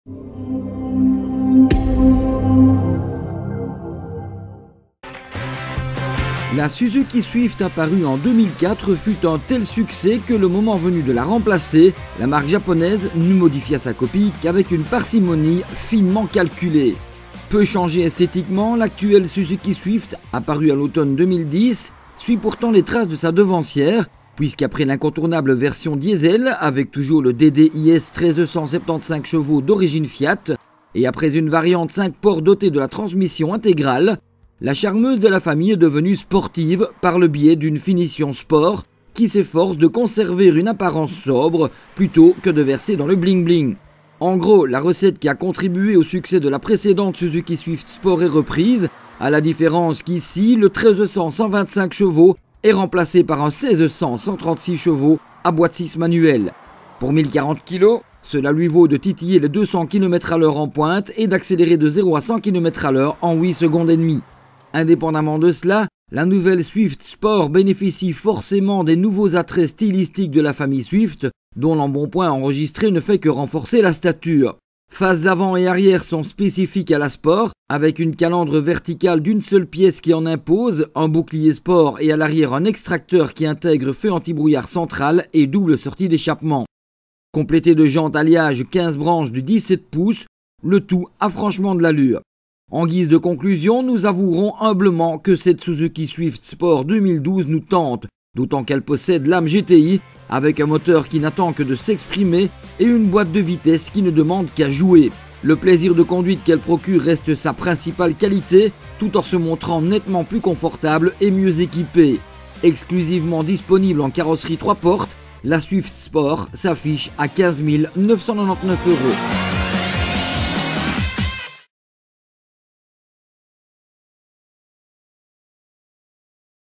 La Suzuki Swift apparue en 2004 fut un tel succès que le moment venu de la remplacer, la marque japonaise ne modifia sa copie qu'avec une parcimonie finement calculée. Peu changée esthétiquement, l'actuelle Suzuki Swift, apparue à l'automne 2010, suit pourtant les traces de sa devancière, puisqu'après l'incontournable version diesel, avec toujours le DDIS 1375 chevaux d'origine Fiat, et après une variante 5 ports dotée de la transmission intégrale, la charmeuse de la famille est devenue sportive par le biais d'une finition sport qui s'efforce de conserver une apparence sobre plutôt que de verser dans le bling-bling. En gros, la recette qui a contribué au succès de la précédente Suzuki Swift Sport est reprise, à la différence qu'ici, le 1300 125 chevaux est remplacé par un 1600 136 chevaux à boîte 6 manuelle. Pour 1040 kg, cela lui vaut de titiller les 200 km/h en pointe et d'accélérer de 0 à 100 km/h en 8 secondes et demie. Indépendamment de cela, la nouvelle Swift Sport bénéficie forcément des nouveaux attraits stylistiques de la famille Swift, dont l'embonpoint enregistré ne fait que renforcer la stature. Faces avant et arrière sont spécifiques à la Sport, avec une calandre verticale d'une seule pièce qui en impose, un bouclier Sport et à l'arrière un extracteur qui intègre feu anti-brouillard central et double sortie d'échappement. Complété de jantes alliage 15 branches du 17 pouces, le tout a franchement de l'allure. En guise de conclusion, nous avouerons humblement que cette Suzuki Swift Sport 2012 nous tente, d'autant qu'elle possède l'âme GTI, avec un moteur qui n'attend que de s'exprimer et une boîte de vitesse qui ne demande qu'à jouer. Le plaisir de conduite qu'elle procure reste sa principale qualité, tout en se montrant nettement plus confortable et mieux équipée. Exclusivement disponible en carrosserie 3 portes, la Swift Sport s'affiche à 15 999 €.